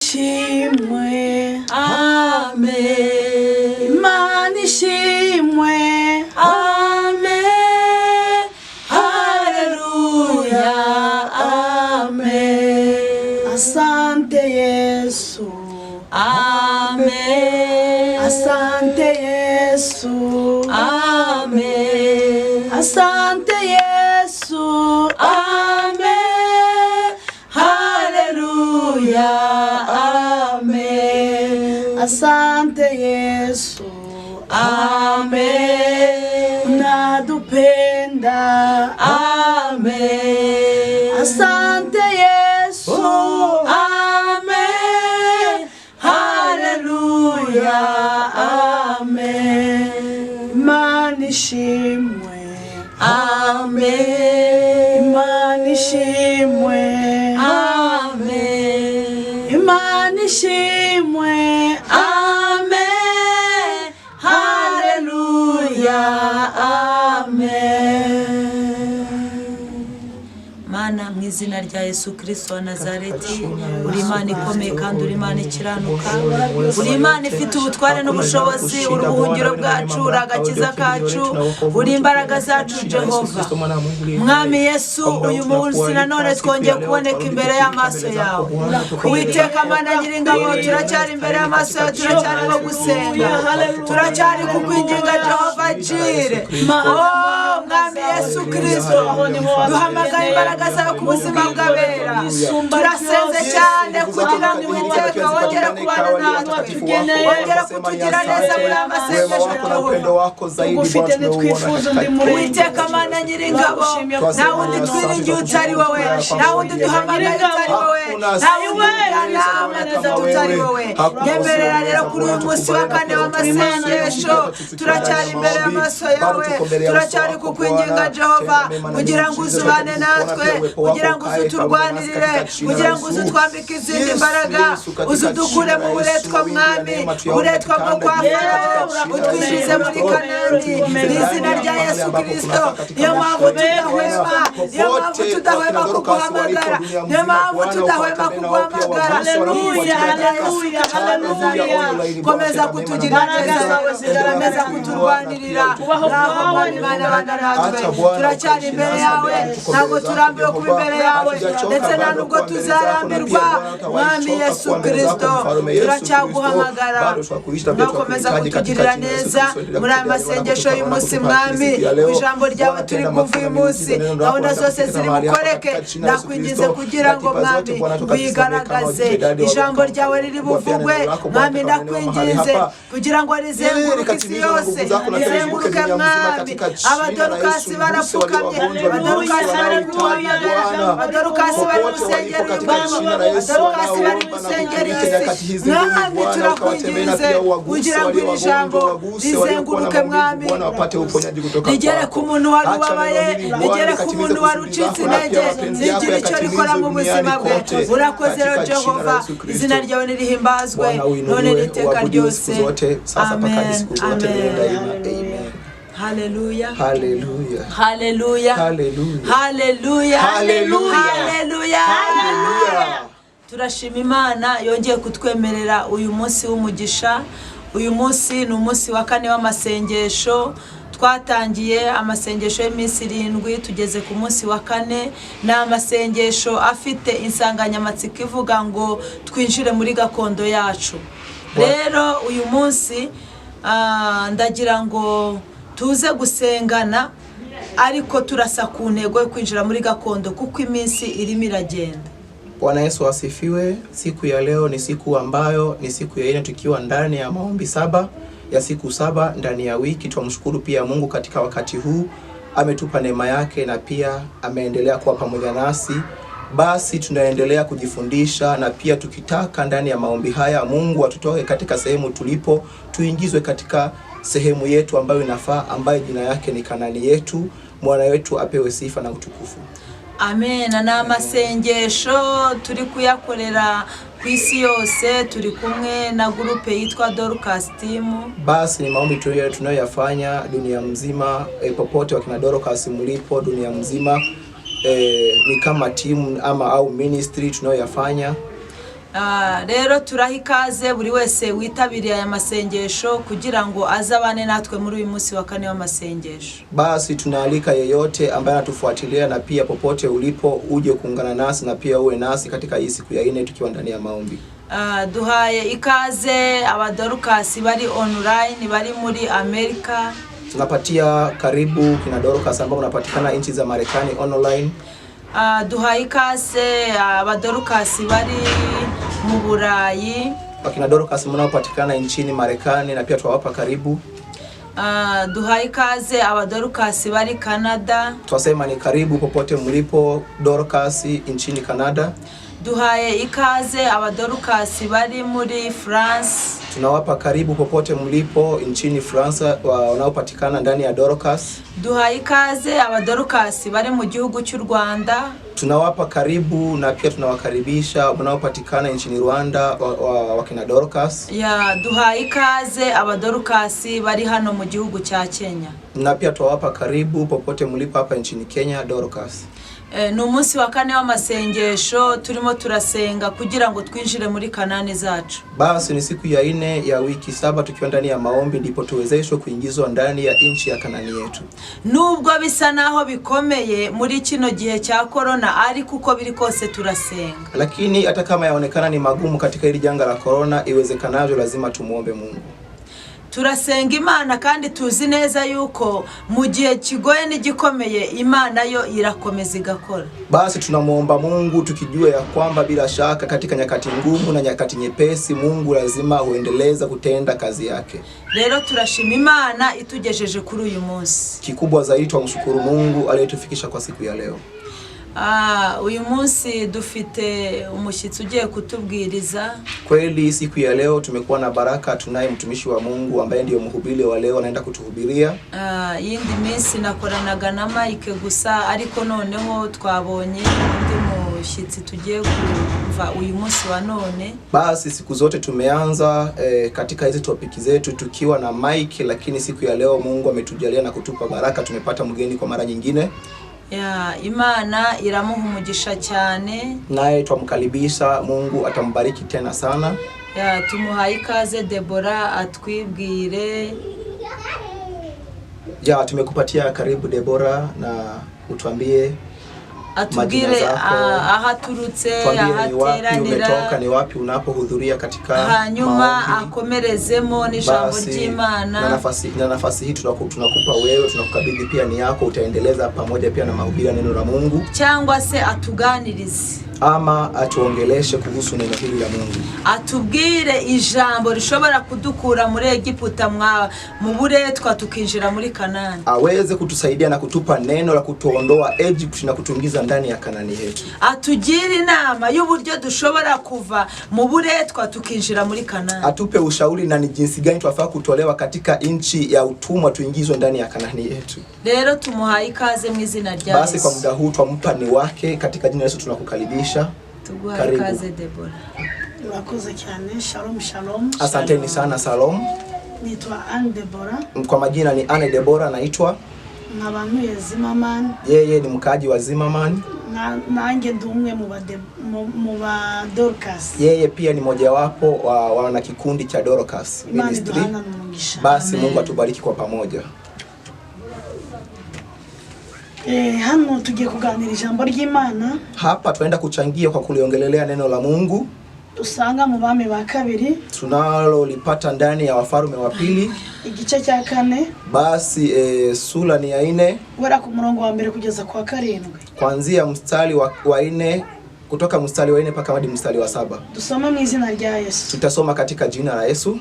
ishimwe. Amen. Imana ishimwe. Amen. Hallelujah. Amen. Asante Yesu. Amen. Asante Yesu. Amen. Asante Yesu. Amen. Hallelujah. Amen. Asante Yesu. Amen. Unatupenda. Amen. Asante Yesu. Amen. Hallelujah. Amen. Imana ishimwe. Amen. Imana ishimwe. Amen. Imana ishimwe. Amen. Hallelujah. Amen. Mana mu izina rya Yesu Kristo wa Nazareti, uri Imana ikomeye kandi uri Imana ikiranuka, uri Imana ifite ubutware n'ubushobozi, uri ubuhungiro bwacu, uri agakiza kacu, uri imbaraga zacu Jehova. Mwami Yesu, uyu munsi nanone twongeye kuboneka imbere y'amaso yawe. Uwiteka Mana Nyiringabo, turacyari imbere y'amaso yawe, turacyarimo gusenga, turacyari kukwinginga Jehova Jire. Oh Mwami Yesu Kristo, duhamagaye imbaraga zawe ku buzima bw'abera. Turasenze cyane kugira ngo Uwiteka wongere kubana natwe, wongere kutugira neza muri amasengesho Jehova. Ugufite nitwifuza undi muri Uwiteka Mana Nyiringabo, nta wundi twiringiye utari wowe, nta wundi duhamagaye utari wowe, nta wundi nama neza tutari wowe. Nyemerera rero kuri uyu munsi wa kane w'amasengesho, turacyari imbere y'amaso yawe, turacyari kukwinginga Jehova, kugira ngo uzubane natwe, kugira ngo uzuturwanirire, kugira ngo uzutwambike izindi mbaraga, uzudukure mu buretwa Mwami, uburetwa bwo kwa Farawo, utwinjize muri Kanani mu izina rya Yesu Kristo. Niyo mpamvu tudahwema, niyo mpamvu tudahwema kuguhamagara, niyo mpamvu tudahwema kuguhamagara. Haleluya, haleluya, haleluya. Komeza kutugirira neza, komeza kuturwanirira. Naho Mwami Mana banarajwe, turacyari imbere yawe, ntabwo turambiwe kuba imbere yawe, ndetse nta nubwo tuzarambirwa. Mwami Yesu Kristo, turacyaguhamagara, nakomeza kutugirira neza muri aya masengesho y'umunsi Mwami. Ku ijambo ryawe turi kumva uyu munsi, gahunda zose ziri bukoreke, ndakwingize kugira ngo Mwami wigaragaze, ijambo ryawe riri buvugwe Mwami, ndakwingize kugira ngo rizenguruke isi yose, rizenguruke Mwami. Abadorukasi barapfukamye, abadorukasi bari kuhamagara, abadorukasi bari gusengera Imana, abadorukasi bari gusengera isi. Mwami turakwingize kugira ngo iri jambo rizenguruke Mwami, rigere ku muntu wari ubabaye, rigere ku muntu wari ucitse intege, rigire icyo rikora mu buzima bwe. Urakoze rero Jehova, izina ryawe nirihimbazwe none n'iteka ryose. Amen. Amen. Hallelujah. Hallelujah. Hallelujah. Hallelujah. Hallelujah. Hallelujah. Hallelujah. Hallelujah. Turashima Imana yongeye kutwemerera uyu munsi w'umugisha. Uyu munsi ni umunsi wa kane w'amasengesho. Twatangiye amasengesho y'iminsi 7, tugeze ku munsi wa kane. Ni amasengesho afite insanganyamatsiko ivuga ngo twinjire muri gakondo yacu. Rero uyu munsi ndagira ngo tuze gusengana, ariko turasa ku ntego yo kwinjira muri gakondo kuko iminsi irimo iragenda. Bwana Yesu asifiwe. Siku ya leo ni siku ambayo ni siku ya 4 tukiwa ndani ya maombi 7 ya siku 7 ndani ya wiki. Tumshukuru pia Mungu katika wakati huu, ametupa neema yake na pia ameendelea kuwa pamoja nasi. Basi tunaendelea kujifundisha na pia tukitaka ndani ya maombi haya Mungu atutoe katika sehemu tulipo, tuingizwe katika sehemu yetu ambayo inafaa, ambayo jina yake ni Kanani yetu. Mwana wetu apewe sifa na utukufu. Amen. Na amasengesho turi kuyakorera ku isi yose, turi kumwe na groupe yitwa Dorcas Team. Basi ni maombi tunayoyafanya dunia mzima, popote wakina Dorcas mlipo dunia mzima, ni kama team ama au ministry tunayoyafanya. Rero turahikaze buri wese witabiriye aya masengesho kugira ngo azabane natwe muri uyu munsi wa kane w'amasengesho. Basi tunaalika yeyote ambaye anatufuatilia na pia popote ulipo uje kuungana nasi na pia uwe nasi katika hii siku ya 4 tukiwa ndani ya maombi. Duhaye ikaze abadorukasi bari online bari muri Amerika. Tunapatia karibu kina Dorcas ambao unapatikana nchi za Marekani online. Duhaye ikaze abadorukasi bari mu Burayi. Kina Dorcas mnaopatikana nchini Marekani na pia tuwapa karibu. Duhaye ikaze abadorukasi bari Canada. Twasema ni karibu popote mlipo Dorcas nchini Canada. Duhaye ikaze abadorukasi bari muri France. Tunawapa karibu popote mlipo nchini France wanaopatikana ndani ya Dorcas. Duhaye ikaze abadorukasi bari mu gihugu cy'u Rwanda. Tunawapa karibu na pia tunawakaribisha wanaopatikana nchini Rwanda wakina Dorcas. Duhaye ikaze abadorukasi bari hano mu gihugu cya Kenya. Na pia tuwapa karibu popote mlipo hapa nchini Kenya Dorcas. Ni umunsi wa kane w'amasengesho turimo turasenga kugira ngo twinjire muri Kanani zacu. Basi ni siku ya 4 ya wiki 7 tukiwa ndani ya maombi ndipo tuwezeshwe kuingizwa ndani ya nchi ya Kanani yetu. Nubwo bisa naho bikomeye muri kino gihe cya corona ariko uko biri kose turasenga. Lakini hata kama yaonekana ni magumu katika hili janga la corona iwezekanavyo lazima tumuombe Mungu. Turasenga Imana kandi tuzi neza yuko mu gihe kigoye n'igikomeye Imana yo irakomeza igakora. Basi tunamuomba Mungu tukijua ya kwamba bila shaka katika nyakati ngumu na nyakati nyepesi Mungu lazima huendeleza kutenda kazi yake. Rero turashima Imana itugejeje kuri uyu munsi. Kikubwa zaidi tumshukuru Mungu aliyetufikisha kwa siku ya leo. Uyu munsi dufite umushyitsi ugiye kutubwiriza. Kweli siku ya leo tumekuwa na baraka, tunaye mtumishi wa Mungu ambaye ndiye mhubiri wa leo anaenda kutuhubiria. Yindi minsi nakoranaga na Mike gusa ariko noneho twabonye undi mushyitsi tugiye kuva uyu munsi wa none. Basi siku zote tumeanza katika hizi topiki zetu tukiwa na Mike, lakini siku ya leo Mungu ametujalia na kutupa baraka, tumepata mgeni kwa mara nyingine. Imana iramuha umugisha cyane. Naye twamkaribisha, Mungu atambariki tena sana. Tumuhaye ikaze Deborah atwibwire. Tumekupatia karibu Deborah na utuambie atubwire aha turutse ahateranira umetoka ni wapi unapohudhuria katika hanyuma akomerezemo n'ijambo ry'Imana. Na nafasi hii tunakupa wewe, tunakukabidhi pia ni yako, utaendeleza pamoja pia na mahubiri ya neno la Mungu cyangwa se atuganirize ama atuongeleshe kuhusu neno hili la Mungu. Atubwire ijambo rishobora kudukura muri Egiputa mu buretwa tukinjira muri Kanani. Aweze kutusaidia na kutupa neno la kutuondoa Egypt na kutuingiza ndani ya Kanani yetu. Atugire inama y'uburyo dushobora kuva mu buretwa tukinjira muri Kanani. Atupe ushauri na ni jinsi gani twafaa kutolewa katika nchi ya utumwa tuingizwe ndani ya Kanani yetu. Rero tumuhaye ikaze mu izina rya Yesu. Basi kwa muda huu twampa ni wake katika jina la Yesu tunakukaribisha. Tuguhaye ikaze Deborah. Urakoze cyane. Shalom shalom. Asanteni sana. Salom. Nitwa Anne Deborah. Kwa majina ni Anne Deborah naitwa. Nabanuye Zimmerman. Yeye ni mkaji wa Zimmerman. Nange ndumwe mu ba Dorcas. Yeye pia ni mojawapo wa wana kikundi cha Dorcas Ministry. Basi Mungu atubariki kwa pamoja. Hano tugiye kuganira ijambo ry'Imana. Hapa tunaenda kuchangia kwa kuliongelelea neno la Mungu. Tusanga mu Bami ba 2. Tunalolipata ndani ya Wafalme wa 2. Igice cya 4. Basi sura ni ya 4. Wera ku murongo wa 1 kugeza kwa 7. Kuanzia mstari wa 4 kutoka mstari wa 4 mpaka hadi mstari wa 7. Tusome mu izina rya Yesu. Tutasoma katika jina la Yesu.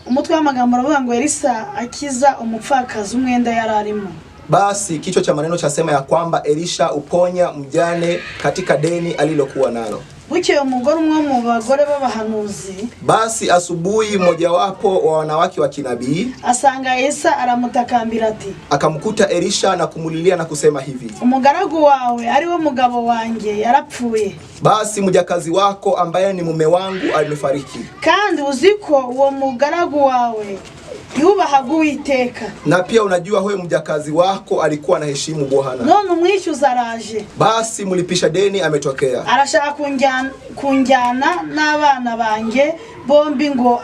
Umutwe w'amagambo aravuga ngo Elisa akiza umupfakazi umwenda yararimo. Basi kichwa cha maneno chasema ya kwamba Elisha uponya mjane katika deni alilokuwa nalo. Bukeye umugore umwe mu bagore b'abahanuzi. Basi asubuhi mojawapo wa wanawake wa kinabii asanga Elisa aramutakambira ati, akamkuta Elisha na kumulilia na kusema hivi, umugaragu wawe ari wo mugabo wanjye yarapfuye. Basi mjakazi wako ambaye ni mume wangu alifariki. Kandi uziko uwo mugaragu wawe yubahaga Uwiteka. Na pia unajua huyo mjakazi wako alikuwa anaheshimu Bwana. None umwishyuza araje. Basi mlipisha deni ametokea. Arashaka kunjyana n'abana bange bombi ngo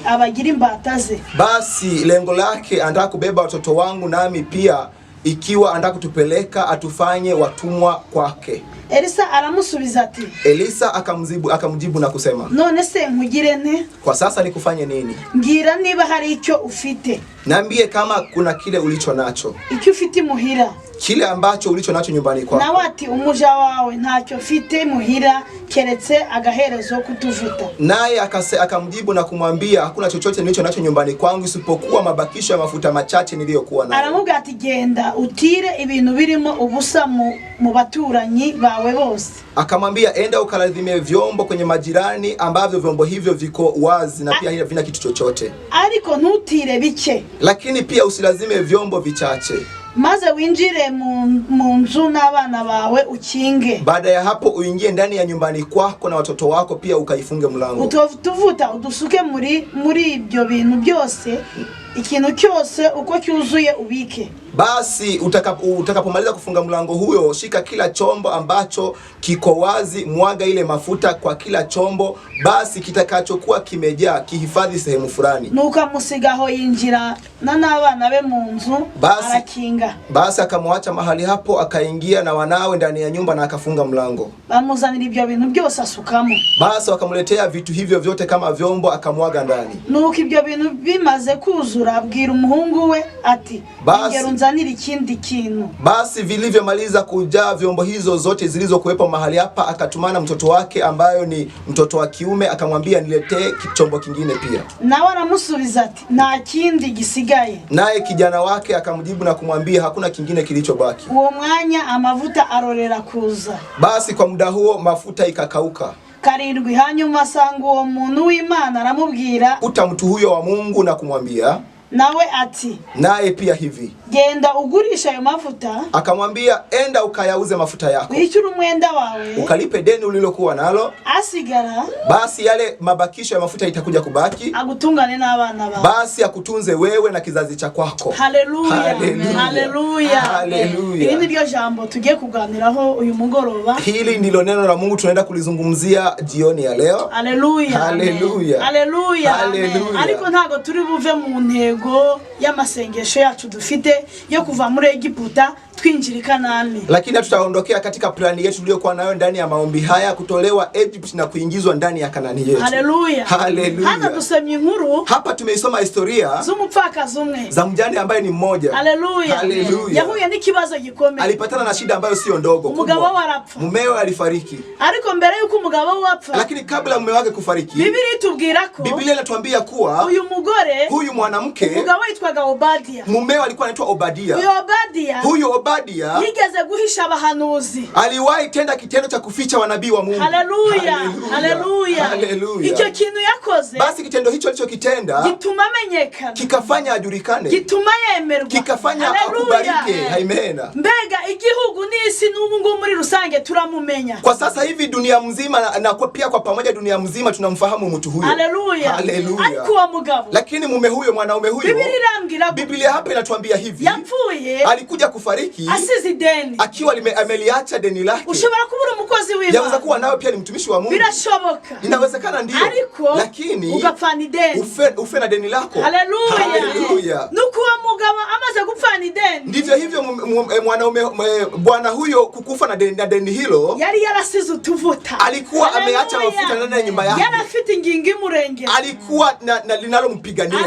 abagira imbata ze. Basi lengo lake anataka kubeba watoto wangu nami pia, ikiwa anataka kutupeleka atufanye watumwa kwake. Elisa aramusubiza ati. Elisa akamjibu na kusema, none se nkugire nte? Kwa sasa nikufanye nini? Ngira niba hari icyo ufite. Niambie kama kuna kile ulicho nacho. Icyo ufite muhira. Kile ambacho ulicho nacho nyumbani kwako. Na wati umuja wawe ntacyo ufite muhira keretse agaherezo kutuvuta. Naye akamjibu na kumwambia, hakuna chochote nilicho nacho nyumbani kwangu isipokuwa mabakisho ya mafuta machache niliyokuwa nayo. Aramubwira ati genda utire ibintu birimo ubusa mu baturanyi bawe bose. Akamwambia, enda ukaladhimie vyombo kwenye majirani ambavyo vyombo hivyo viko wazi na pia havina kitu chochote. Ariko ntutire bike. Lakini pia usilazime vyombo vichache. Maze winjire mu nzu n'abana bawe ukinge. Baada ya hapo uingie ndani ya nyumbani kwako na watoto wako pia ukaifunge mlango. Utuvuta udusuke muri ibyo bintu byose, ikintu cyose uko cyuzuye ubike. Basi utakapomaliza kufunga mlango huyo, shika kila chombo ambacho kiko wazi, mwaga ile mafuta kwa kila chombo, basi kitakachokuwa kimejaa kihifadhi sehemu fulani. Nukamusigaho yinjira n'abana be mu nzu arakinga. Basi akamwacha mahali hapo, akaingia na wanawe ndani ya nyumba na akafunga mlango. Bamuzanira ibyo bintu byose asukamo. Basi wakamletea vitu hivyo vyote kama vyombo, akamwaga ndani. Nuko ibyo bintu bimaze kuzura abwira umuhungu we ati, nzanira ikindi kintu. Basi vilivyomaliza kujaa vyombo hizo zote zilizokuwepo mahali hapa, akatumana mtoto wake ambayo ni mtoto wa kiume, akamwambia niletee chombo kingine pia. Nawe aramusubiza ati nta kindi gisigaye. Naye kijana wake akamjibu na kumwambia hakuna kingine kilichobaki. Uwo mwanya amavuta arorera kuza. Basi kwa muda huo mafuta ikakauka. Karindwi hanyuma asanga uwo muntu w'Imana aramubwira uta mtu huyo wa Mungu na kumwambia, nawe ati, naye pia hivi, genda ugurisha ayo mafuta. Akamwambia, enda ukayauze mafuta yako, wishyure umwenda wawe, ukalipe deni ulilokuwa nalo, asigara basi yale mabakisho ya mafuta itakuja kubaki, agutungane n'abana bawe, basi akutunze wewe na kizazi cha kwako. Haleluya, haleluya, haleluya. Hili ndio jambo tugiye kuganiraho uyu mugoroba. Hili ndilo neno la Mungu tunaenda kulizungumzia jioni ya leo. Haleluya, haleluya, haleluya, haleluya. Ariko ntago turi buve mu ntego y'amasengesho yacu dufite yo kuva muri Egiputa twinjira Kanani. Lakini tutaondokea katika plani yetu tuliyokuwa nayo ndani ya maombi haya, kutolewa Egypt na kuingizwa ndani ya Kanani yetu. Haleluya. Haleluya. Hana tusemye inkuru. Hapa tumeisoma historia z'umupfakazi umwe, za mjane ambaye ni mmoja. Haleluya. Haleluya. Yahuye n'ikibazo gikomeye. Alipatana na shida ambayo sio ndogo. Umugabo we arapfa. Mumewe alifariki. Ariko mbere yuko umugabo we apfa, lakini kabla mume wake kufariki, Biblia itubwira ko, Biblia inatuambia kuwa uyu mugore, huyu mwanamke, umugabo yitwaga Obadia, mumewe alikuwa anaitwa Obadia. Huyu Obadia yigeze guhisha abahanuzi, aliwahi tenda kitendo cha kuficha wanabii wa Mungu. Haleluya. Haleluya. Haleluya. Icyo kintu yakoze, basi kitendo hicho alichokitenda gituma amenyekana, kikafanya ajulikane, gituma yemerwa, kikafanya akubalike. Amen. Mbega igihugu n'isi n'ubu ngo muri rusange turamumenya. Kwa sasa hivi dunia mzima na pia kwa pamoja dunia mzima tunamfahamu mtu huyo. Haleluya. Haleluya. Alikuwa mugabo, lakini mume huyo, mwanaume huyo, Biblia hapa inatuambia hivi, yapfuye, alikuja kufariki asizi deni, akiwa ameliacha deni lake. Ushobora kubura umukozi w'Imana, yaweza kuwa nawe pia ni mtumishi wa Mungu, birashoboka, inawezekana ndio, lakini ugapfana deni, ufe na deni lako. Haleluya. Haleluya. Nuko mugabo amaze gupfana deni, ndivyo hivyo mwanaume bwana huyo kukufa na deni hilo, yari yarasize utuvuta, alikuwa ameacha mafuta ndani ya nyumba yake, yari afite ingingi murenge, alikuwa na linalompigania.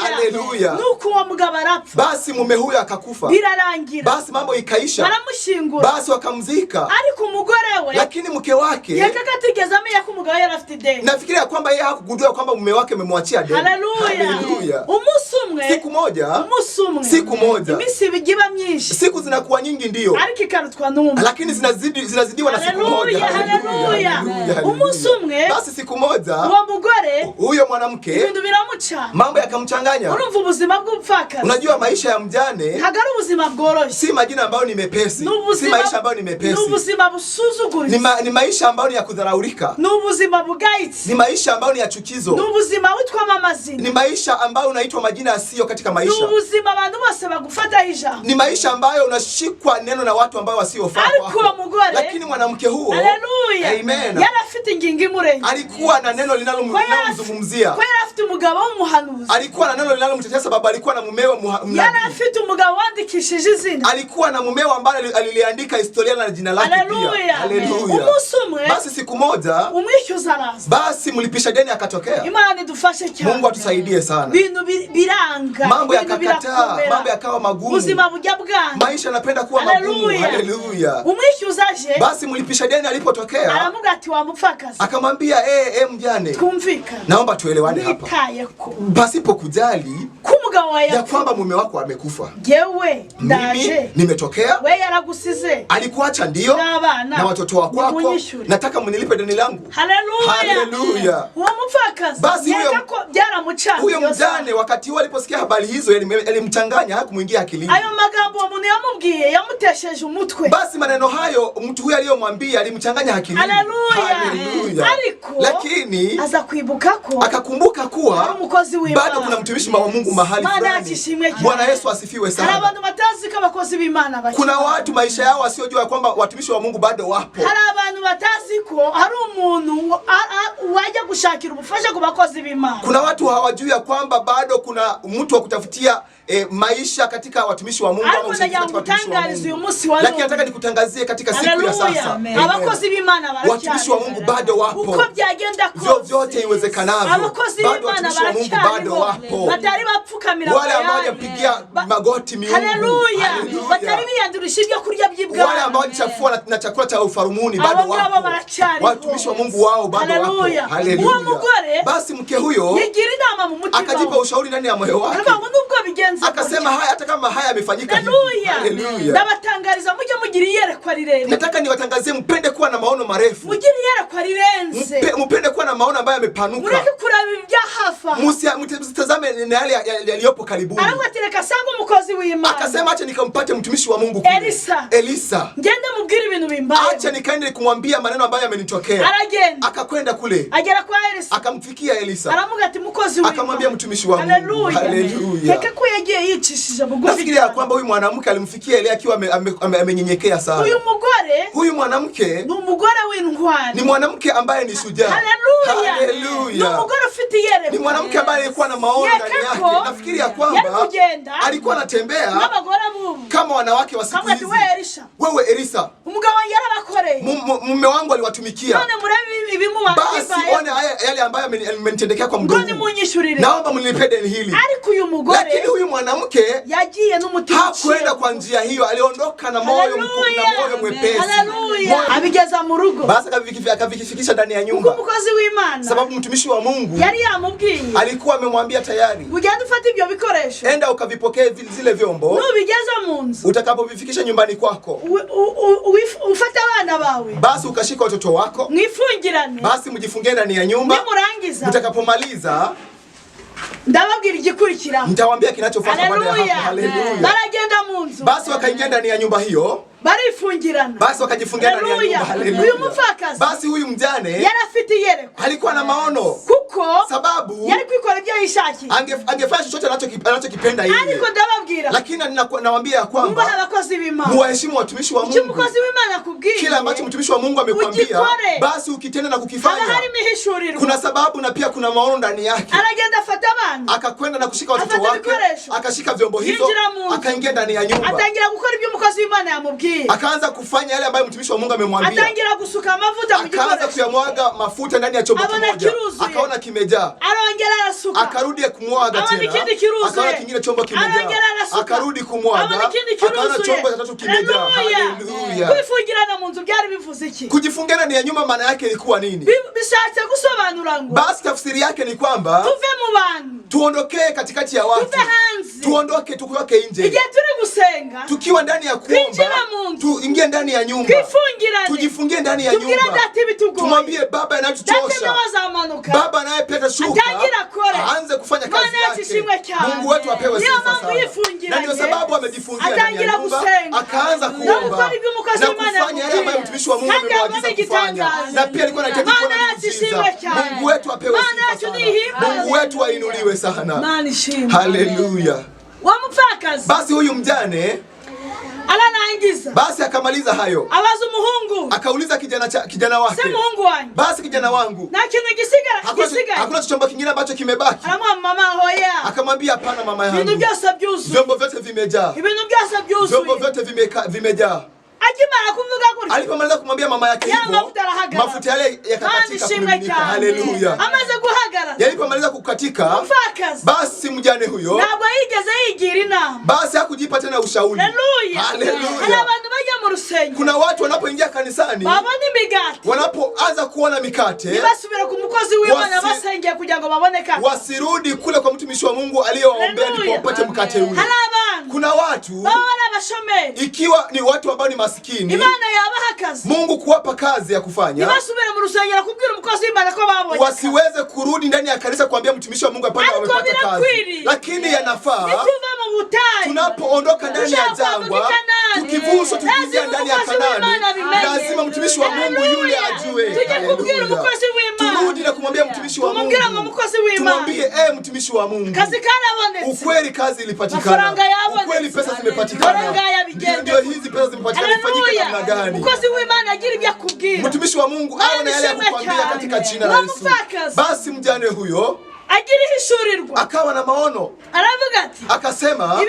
Haleluya. Nuko mugabo arapfa, basi mume huyo akakufa, birarangira, basi mambo ikaisha, baramushingura, basi wakamzika. Ariko umugore we, lakini mke wake yakakatigeza amenya ko umugabo yari afite deni. Nafikiria kwamba yeye hakugundua kwamba mume wake amemwachia deni. Haleluya. Haleluya. Umunsi umwe, siku moja, umusumwe siku moja imisi bigiba myinshi siku zinakuwa nyingi ndio ariko ikarutwa n'umwe lakini zinazidiwa na siku moja. Haleluya. Umusumwe basi siku moja uwo mugore huyo mwanamke ibintu biramuca mambo yakamchanganya. urumva ubuzima bw'upfakazi Unajua maisha ya mjane hagari ubuzima bworoshye si majina ambayo ni mepesi, si maisha ambayo ni mepesi, ni ubuzima busuzuguritse, ni maisha ambayo ni ya kudharaulika, ni ubuzima bugayitse, ni maisha ambayo ni ya chukizo, ni ubuzima witwa amazina, ni maisha ambayo unaitwa majina yasiyo katika maisha, ni ubuzima abantu bose bagufata ijambo, ni maisha ambayo unashikwa neno na watu ambao wasiofaa kwako. Lakini mwanamke huo, haleluya, amen, yari afite ingingo imurenge, alikuwa na neno linalomzungumzia, kwa yari afite umugabo w'umuhanuzi, alikuwa na neno linalomtetea sababu alikuwa na mumewe mnabii, yari afite umugabo wandikishije izina, alikuwa na mumewe ambaye aliliandika historia na jina lake pia. Haleluya. Umusumwe basi siku moja umwishyuza araza, basi mlipisha deni akatokea. Imana idufashe cyane, Mungu atusaidie sana. Bintu biranga, mambo yakakataa, mambo yakawa magumu, ubuzima bujya bwanga, maisha yanapenda kuwa magumu. Haleluya. Umwishyuza je, basi mlipisha deni alipotokea, aramuga ati wa mupfakazi, akamwambia mjane, twumvika, naomba tuelewane hapa, pasipo kujali ya kwamba mume wako amekufa. Jewe ndaje nimetokea, wewe yaragusize, alikuacha ndio na watoto wako, nataka mnilipe deni langu. Haleluya. Uwo mupfakazi basi huyo mjane wakati huo aliposikia habari hizo yalimchanganya, hakumuingia akilini. Ayo magambo umuntu yamubwiye yamutesheje umutwe, basi maneno hayo mtu huyo aliyomwambia alimchanganya akilini. Haleluya. Lakini aza kwibuka ko, akakumbuka kuwa bado kuna mtumishi wa Mungu mahali fulani. Bwana Yesu asifiwe sana. Abantu batazi ko abakozi b'Imana baki, kuna watu maisha yao wasiojua kwamba watumishi wa Mungu bado wapo. Hari abantu batazi ko hari umuntu wajya gushakira ubufasha ku bakozi b'Imana. Kuna watu hawajui ya kwamba bado kuna mtu wa kutafutia maisha katika watumishi wa Mungu au katika watumishi wa Mungu. Lakini nataka nikutangazie katika siku ya sasa, abakozi b'Imana baracyari, watumishi wa Mungu bado wapo. Uko byagenda kose vyote iwezekanavyo, abakozi b'Imana watumishi wa Mungu bado wapo. Batari bapfukamira wale ambao wapigia magoti miungu. Haleluya. Batari biyandurisha ibyo kurya by'ibwami, wale ambao chafua na chakula cha ufarumuni bado wapo. Watumishi wa Mungu wao bado wapo. Haleluya. Basi mke huyo akajipa ushauri ndani ya moyo wake, akasema haya, hata kama haya yamefanyika hivi. Haleluya. Ndabatangariza mujye mugira iyerekwa rirerire. Nataka niwatangazie mpende kuwa na maono marefu. Mugira iyerekwa rirenze. Mpende kuwa na maono ambayo yamepanuka. Mureke kuraba ibya hafa. Msitazame na yale yaliyopo karibuni. Aramutereka sanga umukozi w'Imana. Akasema acha nikampate mtumishi wa Mungu Elisa. Ngende mubwire ibintu bimbaye. Acha nikaende kumwambia maneno ambayo yamenitokea. Aragenda. Akakwenda kule. Agera kwa Elisa. Akamfikia Elisa. Aramuga ati mukozi w'Imana. Akamwambia mtumishi wa Mungu. Haleluya. Keka ko yagiye yicishije bugufi. Nafikiria kwamba huyu mwanamke alimfikia Elia akiwa amenyenyekea sana. Huyu mwanamke ni umugore w'intwari. Ni mwanamke ambaye ni shujaa. Haleluya. Haleluya. Ni umugore ufite iyerekwa. Ni mwanamke ambaye alikuwa na maono ndani yake. Nafikiria kwamba alikuwa anatembea kama wanawake wa siku hizi. Wewe Elisa, umugabo yarabakoreye, mume wangu aliwatumikia. None murabi ibimuba. Basi ona yale ambayo amenitendekea kwa mdomo. Ngoni munyishurire. Naomba mnilipe deni hili. Ariko uyu mugore, lakini huyu mwanamke yagiye n'umutima, hakwenda kwa njia hiyo, aliondoka na moyo mkuu na moyo mwepesi. Haleluya. Abigeza mu rugo. Basi akavifikisha ndani ya nyumba. Umukozi w'Imana, sababu mtumishi wa Mungu yari yamubwiye, alikuwa amemwambia tayari, ugende ufate ibyo bikoresho, enda ukavipokee zile vyombo, nubigeza mu nzu, utakapovifikisha nyumbani kwako, ufate abana bawe, basi ukashika watoto wako, mwifungirane, basi mjifungie ndani ya nyumba. Nimurangiza, mtakapomaliza ndababwira igikurikira, nitawaambia kinachofuata baada ya hapo. Haleluya. Baragenda mu nzu, basi wakaingia ndani ya nyumba hiyo, barifungirana, basi wakajifungia ndani ya nyumba. Haleluya. Uyu mufakazi, basi huyu mjane yarafite iyerekwa, alikuwa na maono, kuko sababu yari kwikora ibyo yishaki, angefanya chochote anachokipenda yeye. Ariko ndababwira, lakini nawaambia kwamba abakozi b'Imana, muwaheshimu watumishi wa Mungu. Umukozi w'Imana akubwiye, kila ambacho mtumishi wa Mungu amekwambia, basi ukitenda na kukifanya, kuna sababu na pia kuna maono ndani yake. Aragenda afata abana, akakwenda na kushika watoto wake, akashika vyombo hizo, akaingia ndani ya nyumba, atangira gukora ibyo umukozi w'Imana yamubwiye, akaanza kufanya yale ambayo mtumishi wa Mungu amemwambia, atangira gusuka amavuta mu gikoresho, akaanza kuyamwaga mafuta ndani ya chombo kimoja, akaona kimejaa, arongera arasuka, akarudi kumwaga tena, akaona kingine chombo kimejaa, akarudi kumwaga, akaona chombo cha tatu kimejaa. Haleluya. Kwifungirana mu nzu byari byari bivuze iki? Kujifungia ndani ya nyumba maana yake ilikuwa nini? Bishatse gusobanura ngo basi tafsiri yake ni kwamba tuve mu bantu, tuondokee katikati ya watu, tuve hanze, tuondoke tukuwake nje. igihe turi gusenga, tukiwa ndani ya kuomba, tuingie ndani ya nyumba, tujifungie ndani ya nyumba, tumwambie Baba anatuchosha, Baba anayependa shuka aanze kufanya kazi yake. Mungu wetu apewe sifa sana. Na ndio sababu amejifungia ndani ya nyumba, akaanza kuomba na kufanya yale ambayo mtumishi wa Mungu amemwagiza kufanya. Na pia alikuwa anahitaji kuona miujiza. Mungu wetu apewe sifa sana. Mungu wetu ainuliwe sana. Haleluya. Basi huyu mjane alanaingiza, basi akamaliza hayo, abaza umuhungu, akauliza kijana wake, muhungu wangu, basi kijana wangu, na kintu gisigara, hakuna chombo kingine ambacho kimebaki? Mama hoya, akamwambia hapana mama yangu, ibintu byose byuzuye, vyombo vyote vimejaa, vyombo vyote vimejaa. Akimara kuvuga gutyo, alipomaliza kumwambia mama yake hivyo, mafuta yale yakakatika kumiminika. Haleluya. Amaze guhagara, yalipomaliza kukatika, basi mjane huyo ntabwo yigeze yigira inama, basi hakujipa tena ushauri. Haleluya. Abantu bajya mu rusengero, kuna watu wanapoingia kanisani, babona imigati, wanapoanza kuona mikate, basubira ku mukozi w'Imana basengeye kugira ngo baboneka, wasirudi kule kwa mtumishi wa Mungu aliyewaombea ndipo wapate mkate ule. Kuna watu bana bashomeri, ikiwa ni watu ambao ni maskini, Imana yabaha kazi, Mungu kuwapa kazi ya kufanya, ibasubira mu rusengero kubwira umukozi w'Imana ko babonye, wasiweze kurudi ndani ya kanisa kuambia mtumishi wa Mungu hapana wamepata kazi. Lakini yanafaa tunapoondoka ndani ya jangwa, tukivushwa tukiingia ndani ya Kanani, lazima mtumishi wa Mungu yule ajue. Turudi na kumwambia mtumishi wa Mungu, tumwambie mtumishi wa Mungu, ukweli kazi ilipatikana, ukweli pesa zimepatikana, ndio hizi pesa zimepatikana, ifanyike namna gani? Mtumishi wa Mungu aone yale ya kukwambia katika jina la Yesu. Basi mjane huyo akawa na maono, akasema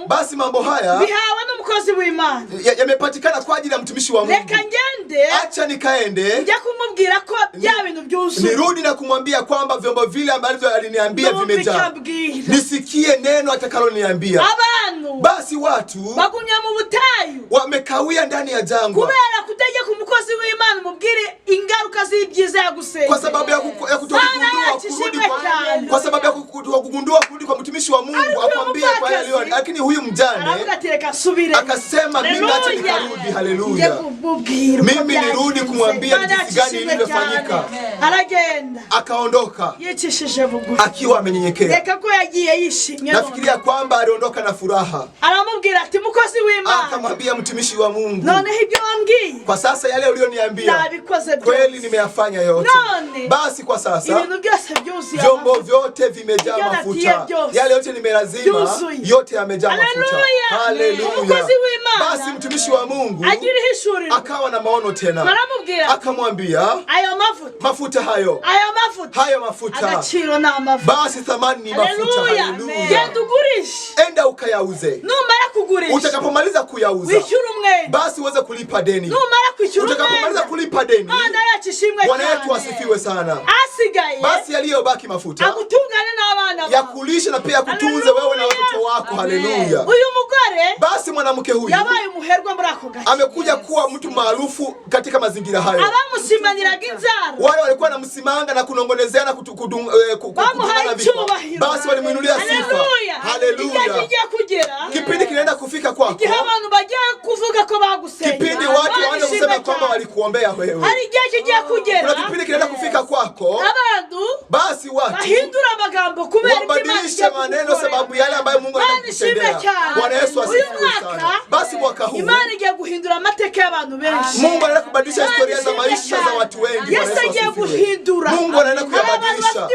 basi mambo haya yamepatikana kwa ajili ya mtumishi wa Mungu, acha nikaende nirudi na kumwambia kwamba vyombo vile ambavyo aliniambia vimejaa, nisikie neno atakaloniambia. Basi watu wamekawia ndani ya jangwa kwa sababu ya kutogundua kurudi kwa mtumishi wa Mungu akwambie kwa yale leo. Lakini huyu mjane akasema mimi acha nikarudi. Haleluya. Mimi nirudi kumwambia jinsi gani ilivyofanyika. Akaondoka akiwa amenyenyekea. Nafikiria kwamba aliondoka na furaha. Akamwambia mtumishi wa Mungu, kwa sasa yale ulioniambia kweli nimeyafanya yote. Basi kwa sasa vyombo vyote vimejaa mafuta, yale yote nimelazima yote yamejaa mafuta. Haleluya. Basi mtumishi wa Mungu akawa na maono tena, akamwambia mafuta hayo basi thamani ni mafuta. Haleluya. Enda ukayauze, utakapomaliza kuyauza basi uweze kulipa deni. Utakapomaliza kulipa deni, Bwana yetu asifiwe sana, basi yaliyobaki mafuta ya kulisha na pia kutunze wewe na watoto wako. Haleluya. Basi mwanamke huyu amekuja kuwa mtu maarufu katika mazingira hayo. Wale walikuwa wanamsimanga na kunongonezeana kudungana vichwa, basi walimuinulia sifa. Haleluya. Kipindi kinaenda kufika kwako, kipindi watu waanze kusema kwamba walikuombea wewe. Kuna kipindi kinaenda kufika kwako, basi watu wabadilishe maneno sababu yale ambayo Mungu anakutendea. Bwana Yesu asifiwe sana. Basi mwaka huu Mungu anaenda kubadilisha historia za maisha za watu wengi. Mungu anaenda kuyabadilisha.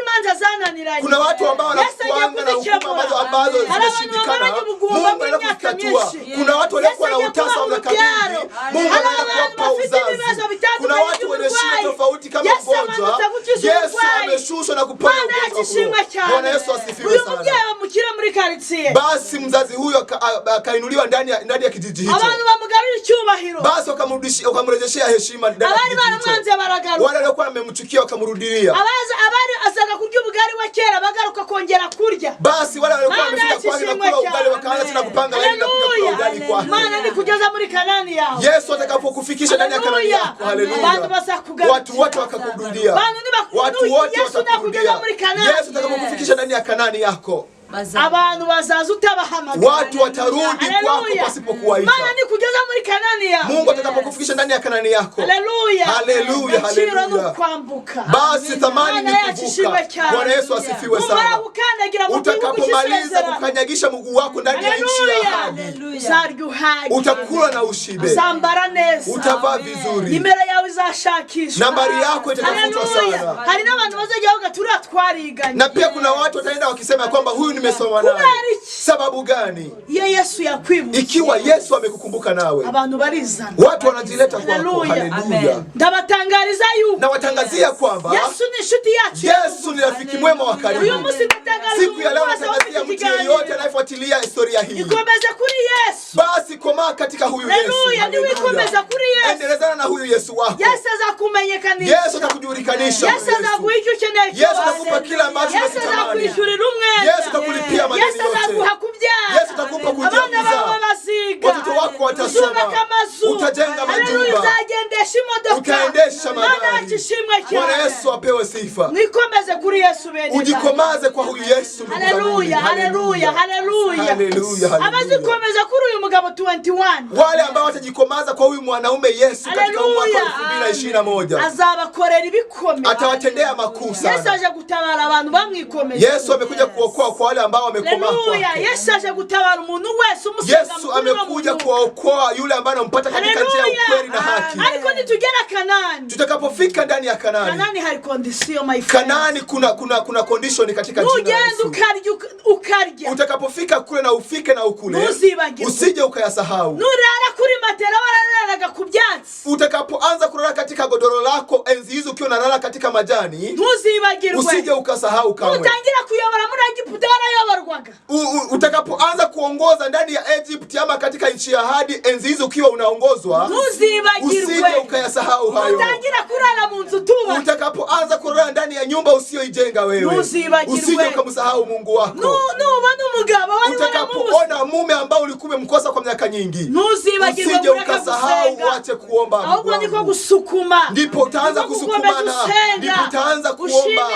Kuna watu ambao wanakuanga na hukumu ambazo zimeshindikana, Mungu anaenda kuzitatua. Kuna watu waliokuwa na utasa wa miaka mingi, Mungu anaenda kuwapa uzazi. Kuna watu wenye shida tofauti kama ugonjwa, Yesu ameshushwa na kuponya ugonjwa huo. Bwana Yesu asifiwe sana. Basi mzazi huyo akainuliwa ndani ya kijiji hicho. Basi wakamrejeshea heshima ndani ya kijiji hicho. Wale waliokuwa wamemchukia wakamrudilia. kongera kurya. Basi wale walikuwa wamefika kwake na kula ugali wakaanza tena kupanga laini na kula ugali kwake. Maana ni kugeza muri Kanani yao. Yesu atakapokufikisha ndani ya Kanani yako. Haleluya. Watu wote wakakurudia. Watu wote wakakurudia. Yesu atakapokufikisha ndani ya Kanani yako. Abantu bazaza utabahamagara. Watu watarudi kwako pasipokuwaita. Maana ni kugeza muri Kanani yako. Mungu atakapokufikisha ndani ya Kanani yako. Haleluya. Haleluya. Haleluya. Basi thamani ni kuvuka. Bwana Yesu asifiwe sana. Utakapomaliza kukanyagisha mguu wako ndani ya nchi ya ahadi, utakula na ushibe. Utavaa vizuri. Nimero yawe izashakishwa. Nambari yako itatafutwa sana. Hari n'abantu bazajya turi twariganye. Na pia kuna watu wataenda wakisema kwamba huyu nimesoma naye. Sababu gani? Yesu yakwibuka. Ikiwa Yesu amekukumbuka nawe, abantu barizana. Watu wanajileta kwako. Haleluya. Ndabatangariza yuko. Na watangazia kwamba Yesu ni shuti yacu. Yesu ni rafiki mwema wa karibu. Siku ya leo natangazia mtu yeyote anayefuatilia historia hii. Ikomeze kuri Yesu. Basi komaa katika huyu Yesu. Haleluya. Ni wikomeza kuri Yesu. Endelezana na huyu Yesu wako. Yesu azakumenyekanisha. Yesu atakujulikananisha. Yesu azakuhiki ukeneye. Yesu atakupa kila ambacho unakitamani. Yesu azakuishurira umwenda. Yesu atakulipia madeni yote. Yesu azakuha kubyara. Yesu atakupa kujia kuzaa. Watoto wako watasoma. Utajenga majumba. Utaendesha magari. Bwana Yesu apewe sifa. Nikomeze kuri Yesu bene. Ujikomaze kwa huyu Yesu. Haleluya. Haleluya. Haleluya. Haleluya. Abazikomeza kuri uyu mugabo 21. Wale ambao watajikomaza kwa huyu mwanaume Yesu katika mwaka 2021. Azabakorera ibikomeye. Atawatendea makuu sana. Yesu aje gutabara abantu bamwikomeje. Yesu amekuja kuokoa kwa wale ambao wamekomaa kwake. Yesu aje gutabara umuntu wese umusenga. Yesu amekuja kuokoa yule ambaye anampata katika njia ya ukweli na haki. Ariko nitugera Kanani. Tutakapofika ndani ya Kanani. Kanani hari condition my friend. Kanani kuna condition katika jina la Yesu. Ukarya. Utakapofika kule na ufike na ukule. Usije ukayasahau. Nurara kuri matera wararaga ku byatsi. Utakapoanza kulala katika godoro lako enzi hizo ukiwa unalala katika majani. Usije ukasahau kamwe. Utangira kuyobora muri Egiputa warayoborwaga. Utakapoanza kuongoza ndani ya Egypt ama katika nchi ya ahadi enzi hizo ukiwa unaongozwa. Usije ukayasahau hayo. Utangira kulala mu nzu tuba. Utakapoanza kulala ndani ya nyumba usiyoijenga wewe. Usije ukamsahau Mungu wako. Bana umugabo wari utakapoona mume ambao ulikuwa umemkosa kwa miaka nyingi. Usije ukasahau uache kuomba Mungu. Ahubwo niko gusukuma. Ndipo utaanza kusukumana. Ndipo utaanza kuomba.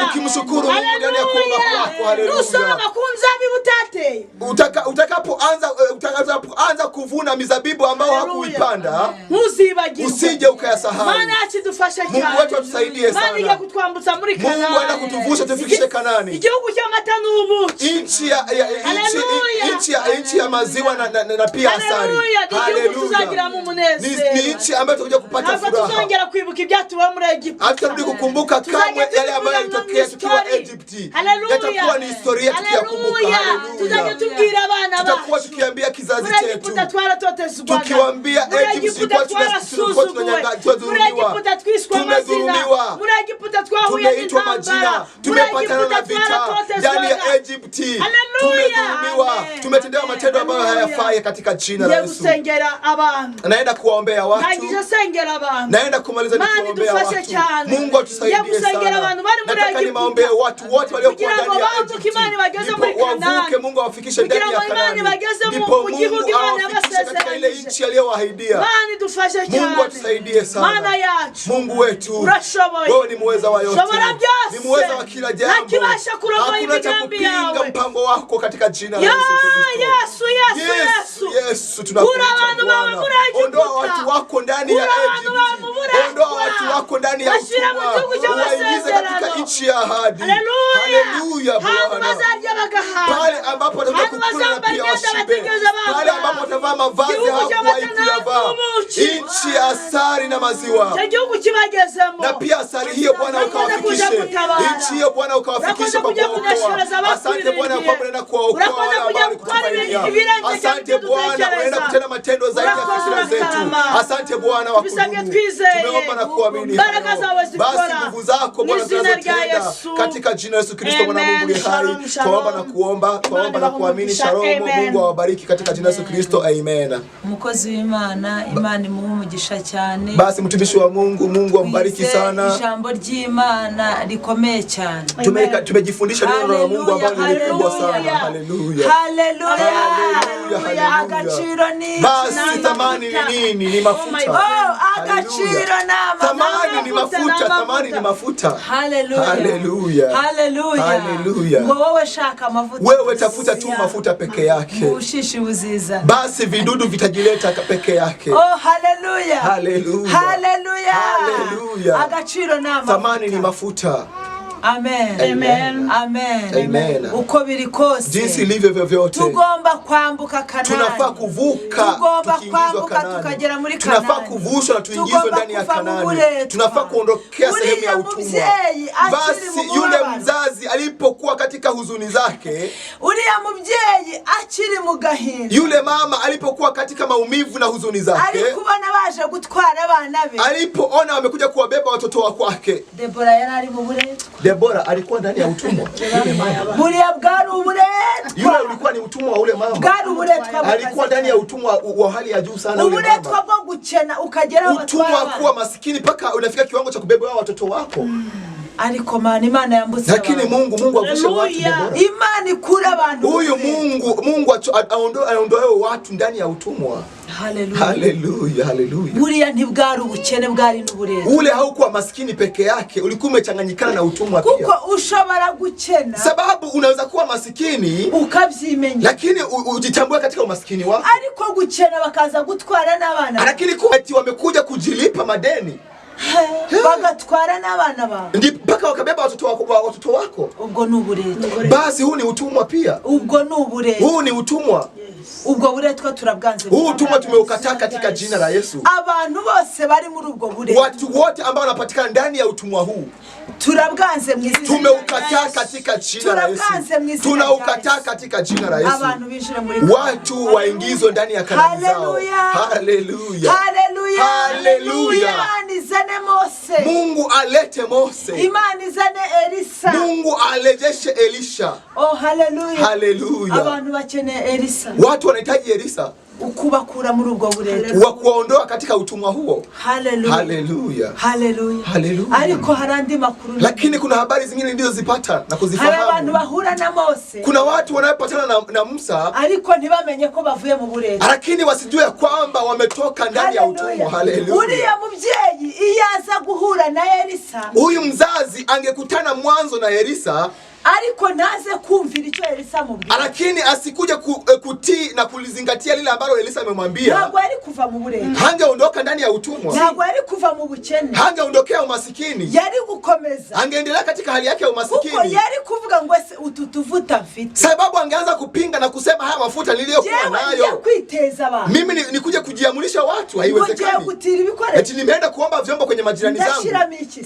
Ukimshukuru Mungu ndani ya kuomba kwako. Haleluya. Nusoma kunzabi butate. Utakapoanza kuvuna mizabibu ambao hakuipanda. Usije ukayasahau. Maana atidufasha cyane. Mungu wetu atusaidie sana. Maana kutwambutsa muri Kanani. Mungu anaenda kutuvusha tufikishe Kanani. Igihugu cy'amata n'ubuki. Nchi ya maziwa na pia asali. Haleluya. Ni nchi ambayo tutakuja kupata furaha. Tuzongera kwibuka ibyatuba muri Egypt. Hatutarudi kukumbuka kamwe yale ambayo yalitokea tukiwa Egypt. Yatakuwa ni historia tukiyakumbuka. Haleluya. Tuzajya tubwira abana bacu. Tutakuwa tukiambia kizazi chetu. Tukiwaambia Egypt tulikuwa tunadhulumiwa. Tumedhulumiwa. Tumeitwa majina. Tumepatana na vita ndani ya Egypt. Tumedhulumiwa. Tumetendewa matendo ambayo hayafai katika jina la Yesu. Naenda kuwaombea watu. Naenda kumaliza nikiwaombea watu. Mungu atusaidie sana. Nataka niwaombee watu wote waliokuwa ndani ya Egypt. Ndipo wavuke, Mungu awafikishe ndani ya Kanani. Ndipo Mungu awafikishe katika ile nchi aliyowahidia. Mungu atusaidie sana. Mungu wetu, wewe ni muweza wa yote. Ni muweza wa kila jambo. Hakuna cha kupinga mpango wako katika jina la Yesu. Yesu, tunakuita Bwana. Ondoa watu wako ndani ya Egypt. Ondoa watu wako ndani ya utumwa. Uwaingize katika nchi ya ahadi. Haleluya Bwana. Pale ambapo watakuja kukula na pia washibe. Pale ambapo watavaa mavazi hawakuwahi kuyavaa. Nchi ya asali na maziwa. Na pia asali hiyo Bwana ukawafikishe. Nchi hiyo Bwana ukawafikishe kwa kuokoa. Asante Bwana kwa kuenda kuokoa wale ambao walikutumainia. Asante Bwana unaenda kutenda matendo zaidi ya fikira zetu. Asante Bwana wa kudumu. Tumeomba na kuamini. kuamini hayo. Basi nguvu zako Bwana tunazotenda katika jina la Yesu Kristo mwana Mungu aliye hai. Tuomba na kuamini. Shalom. Mungu awabariki katika jina la Yesu Kristo. Amen. Mukozi w'Imana, Imana imuhe umugisha cyane. Basi mtumishi wa Mungu, Mungu ambariki sana. Ijambo ry'Imana rikomeye cyane. Tumejifundisha neno la Mungu ambalo ni kubwa sana. Haleluya. Haleluya. Agaciro ni. Basi thamani ni nini? Ni mafuta. Agaciro na thamani ni mafuta. Thamani ni mafuta. Haleluya. Haleluya. Haleluya. Wewe shaka mafuta. Wewe tafuta tu mafuta peke yake. Ushishi uziza. Basi vidudu vitajileta peke yake. Haleluya. Haleluya. Agaciro na mafuta. Thamani ni mafuta. Amen. Uko biri kose jinsi ilivyo vyovyote tugomba kwambuka Kanani. Tunafaa kuvuka tukiingizwa Kanani. Tukagera muri Kanani. Tunafaa kuvushwa na tuingizwe ndani ya Kanani. Tunafaa kuondokea sehemu ya utumwa. Basi yule mzazi alipokuwa katika huzuni zake, uriya mubyeyi akiri mu gahinda, yule mama alipokuwa katika maumivu na huzuni zake, alikubona baje gutwara abana be, alipoona wamekuja kuwabeba watoto wa kwake. Debora yari ari mu buretwa. Debora alikuwa ndani ya utumwa. Yule mama. Buriya bwari uburetwa. Yule ulikuwa ni utumwa wa ule mama. Bwari uburetwa. Alikuwa ndani ya utumwa wa hali ya juu sana ule mama. Uburetwa bwo gucena ukagera utumwa kuwa maskini paka unafika kiwango cha kubeba wao watoto wako. Ariko mana Imana yambutse. Lakini Mungu avushe watu Debora. Imana ikura abantu. Huyu Mungu aondoe watu ndani ya utumwa. Haleluya. Buriya ntibwari ubukene bwari n'uburetwa. Ule haukuwa maskini peke yake, ulikuwa umechanganyikana na utumwa pia. Kuko ushobora gukena. Sababu unaweza kuwa maskini ukabyimenya, lakini ujitambue katika umaskini wako. Ariko gukena bakaza gutwara n'abana. Lakini kwa ati wamekuja kujilipa madeni. Bagatwara n'abana bawe. Ndipo mpaka wakabeba watoto wako. Ubwo n'uburetwa. Basi huu ni utumwa pia. Ubwo n'uburetwa. Huu ni utumwa. Ubwo buretwa turabwanze. Huu utumwa tumeukataa katika jina la Yesu. Abantu bose bari muri ubwo buretwa. Watu wote ambao wanapatikana ndani ya utumwa huu turabwanze mu izina. Tumeukataa katika jina la Yesu. Tunaukataa katika jina la Yesu. Abantu binjire muri watu waingizwe ndani ya Kanani zao. Haleluya. Imani zane Mose. Mungu alete Mose. Imani zane Elisa. Mungu alejeshe Elisha. Haleluya. Abantu bakene Elisa. Watu wanahitaji Elisa. Ukubakura muri ubwo buretwa. Wa kuondoa katika utumwa huo. Haleluya. Ariko harandi makuru. Lakini kuna habari zingine ndizo zipata na kuzifahamu. Hari abantu bahura na Mose. Kuna watu wanapatana na Musa. Ariko ntibamenye ko bavuye mu buretwa. Lakini wasijue kwamba wametoka ndani ya utumwa. Haleluya. Uriya mubyeyi iyaza guhura na Elisa. Huyu mzazi angekutana mwanzo na Elisa. Ariko naze kumvira icyo Elisa mubwira. Lakini asikuje kutii na kulizingatia lile ambalo Elisa amemwambia. Ntabwo ari kuva mu buretwa. Hangeondoka ndani ya utumwa. Ntabwo ari kuva mu bukene. Hangeondokea umasikini. Yari gukomeza. Angeendelea katika hali yake ya umasikini. Kuko yari kuvuga ngo ututuvuta mfite. Sababu angeanza kupinga na kusema haya mafuta niliyokuwa nayo. Je, kwiteza abantu. Mimi nikuje kujiamulisha watu, haiwezekani. Eti nimeenda kuomba vyombo kwenye majirani zangu.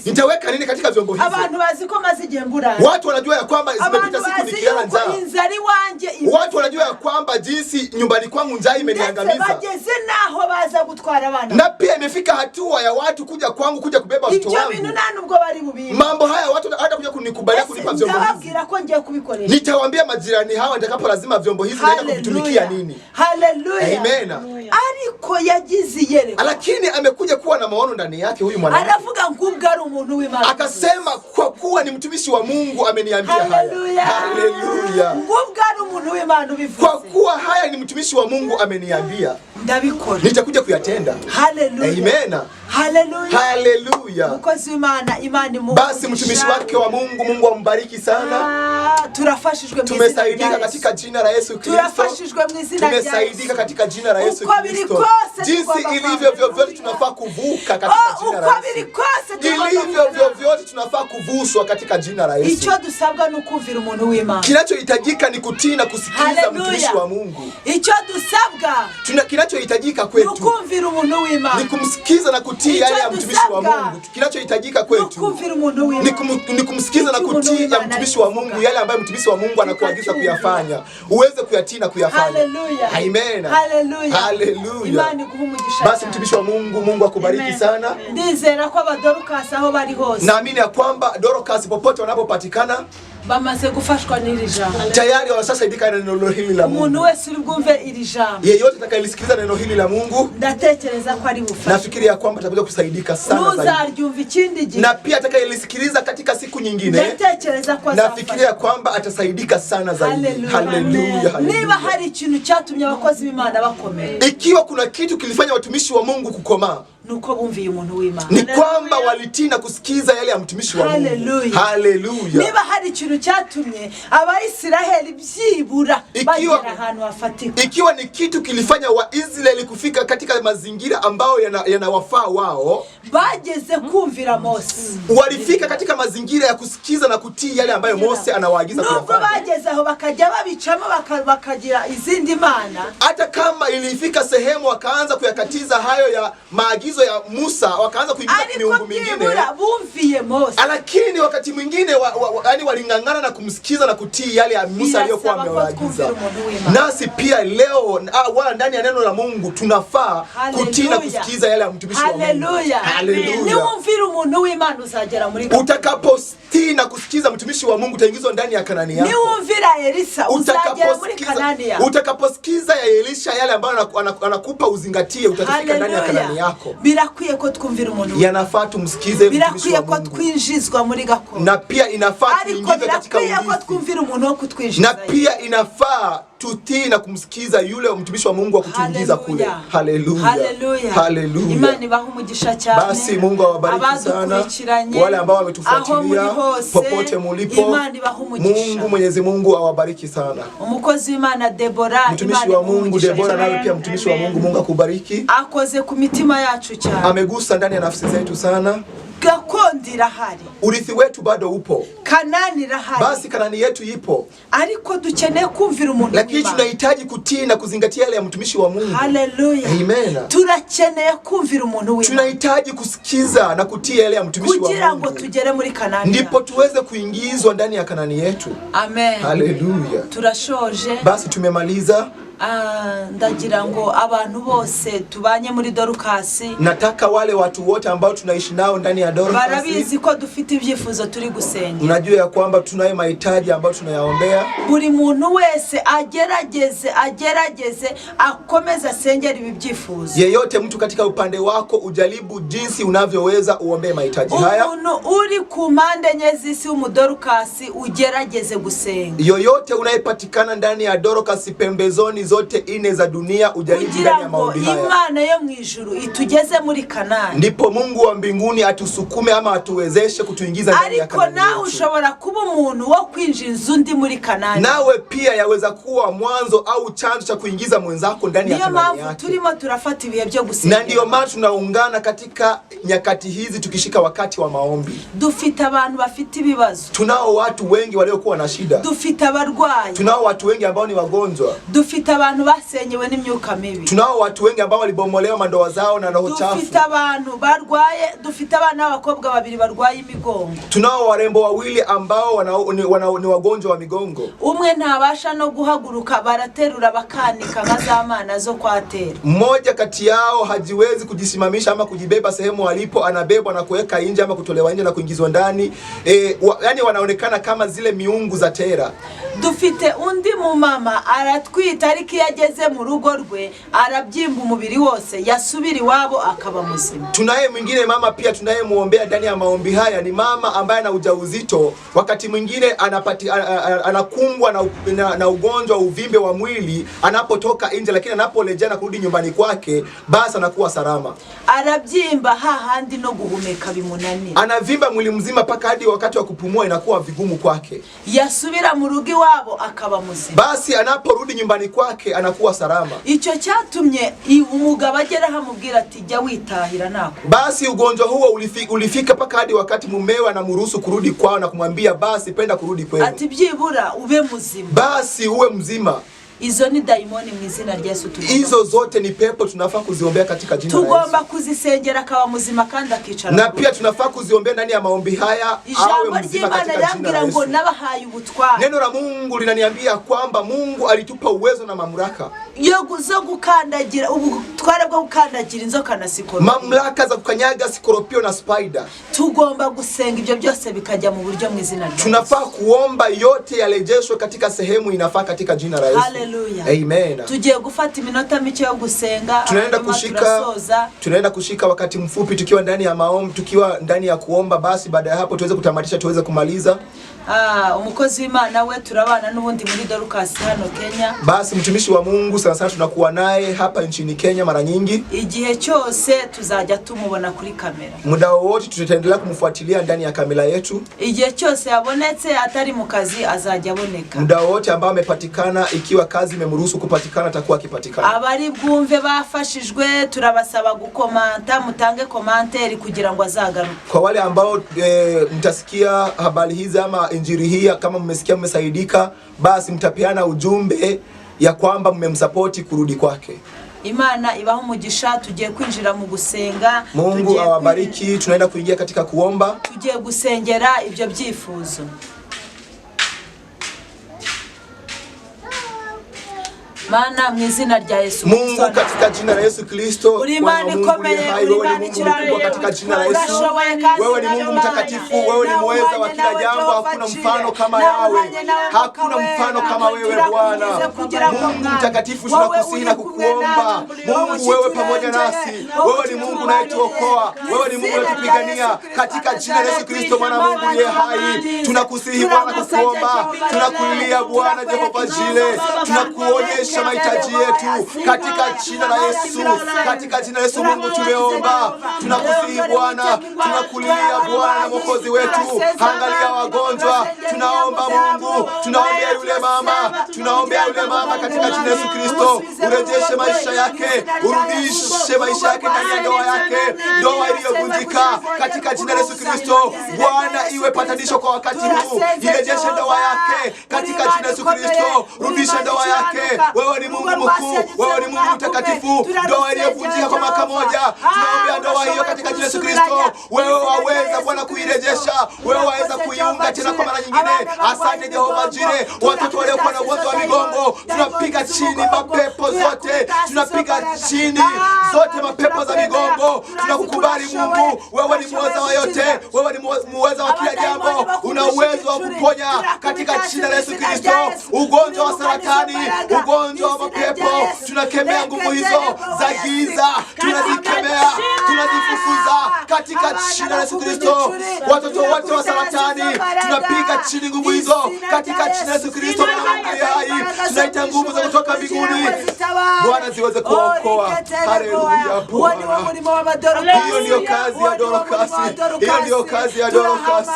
Nitaweka nini katika vyombo hivi? Abantu bazi ko mazigembura. Watu wanajua kwamba zimepita siku nikiana njaa. Watu wanajua kwamba jinsi nyumbani kwangu njaa imeniangamiza. Bageze naho baza gutwara abana. Na pia imefika hatua ya watu kuja kwangu kuja kubeba watoto wangu. Ibyo bintu nani ubwo bari bubi. Mambo haya watu hata kuja kunikubalia kunipa vyombo hivi. Ndababwira ko ngiye kubikoresha. Nitawaambia majirani hawa nitakapo lazima vyombo hivi naenda kuvitumikia nini. Haleluya. Amen. Ariko yagize yereko. Lakini amekuja kuwa na maono ndani yake huyu mwanamke. Aravuga ngubwo ari umuntu w'Imana. Akasema kwa kuwa ni mtumishi wa Mungu ameniambia haya. Haleluya. Ngubwo ari umuntu w'Imana ubivuze. Kwa kuwa haya ni mtumishi wa Mungu ameniambia. Ndabikora. Nitakuja kuyatenda. Haleluya. Amen. Haleluya. Mukozi w'Imana, Imana mu. Basi mtumishi wake wa Mungu ambariki sana. Turafashijwe mu izina. Tumesaidika katika jina la Yesu Kristo. Turafashijwe mu izina rya Yesu. Tumesaidika katika jina la Yesu Kristo. Jinsi ilivyo vyovyote tunafaa kuvuka katika jina la Yesu. Ilivyo vyovyote tunafaa kuvushwa katika jina la Yesu. Icyo dusabwa ni kumvira umuntu w'Imana. Kinachohitajika ni kutii na kusikiliza mtumishi wa Mungu. Icyo dusabwa kinachohitajika kwetu ni kumvira umuntu w'Imana. Ni kumsikiza na kutii yale ya mtumishi wa Mungu. kinachohitajika kwetu ni kumsikiza na kutii ya mtumishi wa Mungu, yale ambayo mtumishi wa Mungu anakuagiza kuyafanya, uweze kuyatii na kuyafanya. Hallelujah. Amen. Hallelujah. Hallelujah. Imani kuhumugisha. Basi mtumishi wa Mungu, Mungu akubariki sana. Ndizera kwa Dorcas aho bari hose. Naamini ya kwamba Dorcas popote wanapopatikana bamaze gufashwa n'iri jambo. Tayari wanasaidika na neno hili la Mungu. Umuntu wese uri bwumve iri jambo. Yeyote atakayelisikiliza neno hili la Mungu, ndatekereza ko ari bufasha. Nafikiri ya kwamba atakuja kusaidika sana zaidi. Uzaryumva ikindi gihe. Na pia atakayelisikiliza katika siku nyingine, ndatekereza ko nafikiri ya kwamba atasaidika sana zaidi. Hallelujah. Niba hari ikintu cyatumye abakozi b'Imana bakomera, ikiwa kuna kitu kilifanya watumishi wa Mungu kukomaa, nuko bumviye umuntu w'Imana, ni kwamba walitii na kusikiza yale ya mtumishi wa Mungu. Hallelujah. Niba hari ikintu cyatumye Abaisiraheli byibura bagera ahantu hafatika, ikiwa ni kitu kilifanya Waisraeli kufika katika mazingira ambao yanawafaa wao, bageze kumvira Mose, walifika katika mazingira ya kusikiza na kutii yale ambayo Mose anawaagiza kuyafanya. Nubwo bageze aho bakajya babicamo bakagira izindi mana, hata kama ilifika sehemu wakaanza kuyakatiza hayo ya maagizo ya Musa, wakaanza kuingiza miungu mingine, bumviye Mose, lakini wakati mwingine yani walingangana na kumsikiza na kutii yale ya Musa aliyokuwa amewaagiza. Nasi pia leo wala ndani ya neno la Mungu tunafaa kutii na kusikiza yale ya mtumishi wa Mungu. Hallelujah. Niumvira umuntu w'Imana uzagera muri Kanani. Utakapotii na kusikiza mtumishi wa Mungu utaingizwa ndani ya Kanani yako. Niumvira Elisa uzagera muri Kanani yako. Utakaposikiza ya Elisha yale ambayo anakupa uzingatie, utafika ndani ya Kanani yako. Birakwiye ko twumvira umuntu. Yanafaa tumsikize mtumishi wa Mungu. Birakwiye ko twinjizwa muri gakondo. Na pia inafaa tuingize katika ulinzi. Na pia inafaa tutii na kumsikiza yule mtumishi wa Mungu akutuingiza kule. Hallelujah. Hallelujah. Imani bahumugisha cyane. Basi Mungu awabariki sana wale ambao wametufuatilia popote mulipo. Mungu Mwenyezi Mungu awabariki sana. Umukozi w'Imana Deborah, mtumishi wa Mungu Deborah, nawe pia mtumishi wa Mungu, Mungu akubariki. Akoze ku mitima yacu cyane. Amegusa ndani ya nafsi zetu sana. Gakondo irahari, urithi wetu bado upo. Kanani irahari, basi Kanani yetu ipo, ariko dukeneye kumvira umuntu, lakini tunahitaji kutii na kuzingatia yale ya mtumishi wa Mungu. Hallelujah. Amen. Turakeneye kumvira umuntu w'Imana, tunahitaji kusikiza na kutii yale ya mtumishi wa Mungu kugira ngo tugere muri Kanani, ndipo tuweze kuingizwa ndani ya Kanani yetu. Amen. Hallelujah. Turashoje, basi tumemaliza. Ndagira ngo abantu bose tubanye muri Dorcas, nataka wale watu wote ambao tunaishi nao ndani ya Dorcas, barabizi ko dufite ibyifuzo turi gusengera. Unajua ya kwamba tunayo mahitaji ambayo tunayaombea. Buri muntu wese agerageze akomeza sengera ibi byifuzo. Yeyote mtu katika upande wako ujaribu jinsi unavyoweza uombe mahitaji haya. Umuntu uri ku mpande nyezisi umudorcas ugerageze gusenga. Yoyote unayepatikana ndani ya Dorcas pembezoni zote ine za dunia ujaribu ndani ya maombi haya. Imana yo mwijuru itugeze muri Kanani, ndipo Mungu wa mbinguni atusukume ama atuwezeshe kutuingiza ndani ya Kanani. Ariko nawe ushobora kuba umuntu wo kwinjiza undi muri Kanani. Nawe pia yaweza kuwa mwanzo au chanzo cha kuingiza mwenzako ndani ya Kanani yake. Niyo maana turimo turafata ibihe byo gusenga. Na ndio maana tunaungana katika nyakati hizi tukishika wakati wa maombi. Dufite abantu bafite ibibazo. Tunao watu wengi waliokuwa na shida. Dufite abarwayi. Tunao watu wengi ambao ni wagonjwa. Dufite abantu basenyewe n'imyuka mibi. Tunao watu wengi ambao walibomolewa mandoa zao na roho chafu. Dufite abantu barwaye, dufite abana b'abakobwa babiri barwaye imigongo. Tunao warembo wawili ambao ni wagonjwa wa migongo. Umwe ntabasha no guhaguruka, baraterura bakanika nkazamana zo kwatera. Mmoja kati yao hajiwezi kujisimamisha ama kujibeba sehemu alipo, anabebwa na kuweka nje ama kutolewa nje na kuingizwa ndani. Yani wanaonekana kama zile miungu za tera. Dufite undi mumama aratwita, ariko yageze mu rugo rwe arabyimba umubiri wose, yasubira iwabo akaba muzima. Tunaye mwingine mama pia tunayemuombea ndani ya maombi haya, ni mama ambaye ana ujauzito, wakati mwingine anakumbwa na ugonjwa uvimbe wa mwili anapotoka nje, lakini anaporejea na kurudi nyumbani kwake basi anakuwa salama. Arabyimba hahandi no guhumeka bimunanira, anavimba mwili mzima paka hadi wakati wa kupumua inakuwa vigumu kwake. Yasubira mu rugo iwabo akaba muzima, basi anaporudi nyumbani kwake anakuwa salama. Icyo cyatumye umugabo agera hamubwira ati jya witahira nako. Basi ugonjwa huo ulifika paka hadi wakati mumewe anamruhusu kurudi kwao na kumwambia basi penda kurudi kwenu, ati byibura ube muzima, basi uwe mzima. Izo ni daimoni mu izina rya Yesu. Hizo zote ni pepo, tunafaa kuziombea katika jina la Yesu. Tugomba kuzisengera akawa muzima kandi akicara. Na pia tunafaa kuziombea ndani ya maombi haya awe mzima katika jina la Yesu. Neno la Mungu linaniambia kwamba Mungu alitupa uwezo na mamlaka zo gukandagira ubutware bwo gukandagira inzoka na sikoropio. Mamlaka za kukanyaga sikoropio na spider. Tugomba gusenga ibyo byose bikajya mu buryo mu izina rya Yesu. Tunafaa kuomba yote yarejeshwe katika sehemu inafaa katika jina la Yesu. Hallelujah. Amen. Tugiye gufata iminota mike yo gusenga. Tunaenda kushika wakati mfupi tukiwa ndani ya maombi, tukiwa ndani ya kuomba, basi baada ya hapo tuweze kutamatisha, tuweze kumaliza. Umukozi w'Imana we turabana n'ubundi muri Dorcas hano Kenya. Basi mtumishi wa Mungu sana tunakuwa naye hapa nchini Kenya mara nyingi. Igihe cyose tuzajya tumubona kuri kamera. Muda wote tutaendelea kumfuatilia ndani ya kamera yetu. Igihe cyose yabonetse atari mu kazi azajya aboneka. Muda wote ambao amepatikana, ikiwa kazi imemruhusu kupatikana, atakuwa akipatikana. Abari bwumve bafashijwe turabasaba gukomanta, mutange commentaire kugira ngo azagaruke. Kwa wale ambao mtasikia habari hizi ama injili hii, kama mmesikia mmesaidika, basi mtapeana ujumbe ya kwamba mmemsupport kurudi kwake. Imana ibaho umugisha. Tugiye kwinjira mu gusenga. Mungu awabariki. Tunaenda kuingia katika kuomba. Tugiye gusengera ibyo byifuzo. Mana mu izina rya Yesu. Mungu katika jina la Yesu Kristo. Ulimani ikomeye, ulimani kirare katika jina la Yesu. Wewe ni Mungu mtakatifu, wewe ni muweza wa kila jambo, hakuna mfano kama Yawe. Hakuna mfano kama wewe Bwana. Mungu mtakatifu, tunakusihi na kukuomba. Mungu wewe pamoja nasi. Wewe ni Mungu unayetuokoa. Wewe ni Mungu unayetupigania katika jina la Yesu Kristo, Bwana Mungu aliye hai. Tunakusihi Bwana kukuomba. Tunakulilia Bwana Jehova Jile. Tunakuonyesha mahitaji yetu katika jina la Yesu. Katika jina la Yesu Mungu tumeomba. Tunakusihi Bwana, tunakulilia Bwana Mwokozi wetu. Angalia wagonjwa. Tunaomba Mungu, tunaombea yule mama. Tunaombea yule mama katika jina la Yesu Kristo. Urejeshe maisha yake, urudishe maisha yake ndani ya ndoa yake. Ndoa iliyovunjika katika jina la Yesu Kristo. Bwana iwe patanisho kwa wakati huu. Irejeshe ndoa yake katika jina la Yesu Kristo. Rudisha ndoa yake. Wewe ni Mungu mkuu, wewe ni Mungu mtakatifu. Ndoa iliyovunjika kwa mwaka moja, tunaombea ndoa hiyo katika jina la Yesu Kristo. Wewe waweza Bwana kuirejesha, wewe waweza kuiunga tena kwa mara nyingine. Asante Jehova Jire. Watoto waliokuwa na ugonjwa wa migongo, tunapiga chini mapepo zote, tunapiga chini zote mapepo za migongo. Tunakukubali Mungu, wewe ni muweza wa yote, wewe ni muweza wa kila jambo. Una uwezo wa kuponya katika jina la Yesu Kristo. Ugonjwa wa saratani, ugonjwa wa mapepo, tunakemea nguvu hizo za giza, tunazikemea, tunazifukuza katika jina la Yesu Kristo. Watoto wote wa saratani, tunapiga chini nguvu hizo katika jina la Yesu Kristo. Mungu hai, tunaita nguvu za kutoka mbinguni Bwana ziweze kuokoa. Haleluya Bwana. Hiyo ndio kazi ya Dorcas. Hiyo ndio kazi ya Dorcas.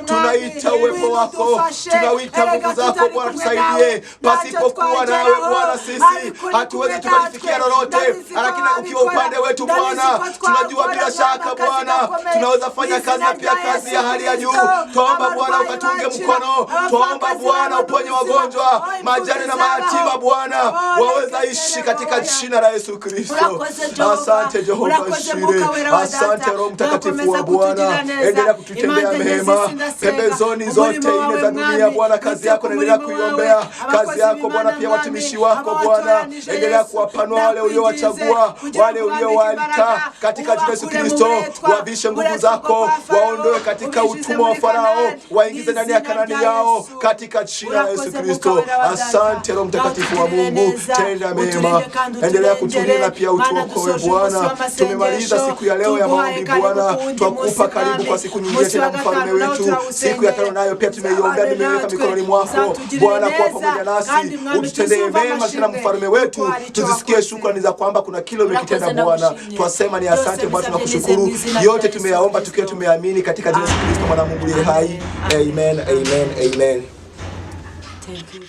Tunaita uwepo wako, tunawita nguvu zako Bwana, tusaidie. Pasipokuwa nawe Bwana sisi hatuwezi tukalifikia lolote, lakini ukiwa upande wetu Bwana, tunajua bila shaka Bwana tunaweza fanya kazi na pia kazi ya hali ya juu. Tuomba Bwana ukatunge mkono, tuomba Bwana uponye wagonjwa, majane na mayatima Bwana waweza ishi katika jina la Yesu Kristo. Asante Jehova Jire. Asante Roho Mtakatifu wa Bwana. Endelea kututendea mema pembezoni zote nne za dunia Bwana. Kazi yako endelea kuiombea, kazi yako Bwana, pia watumishi wako Bwana, endelea kuwapanua wale uliowachagua, wale uliowaita katika jina la Yesu Kristo. Wavishe nguvu zako, waondoe katika utumwa wa Farao, waingize ndani ya Kanani yao katika jina la Yesu Kristo. Asante Roho Mtakatifu wa Mungu, tenda mema, endelea kutulinda pia utuokoe Bwana. Tumemaliza siku ya leo ya maombi Bwana, twakupa karibu kwa siku nyingine tena mfalme wetu. Siku ya tano nayo pia tumeiombea, nimeweka mikononi mwako Bwana, kwa pamoja nasi ututendee mema tena mfalme wetu. Tuzisikie shukrani za kwamba kuna kile umekitenda Bwana. Twasema ni asante Bwana, tunakushukuru. Yote tumeyaomba tukiwa tumeamini katika jina la Yesu Kristo mwana Mungu aliye hai. Amen, amen, amen. Thank you.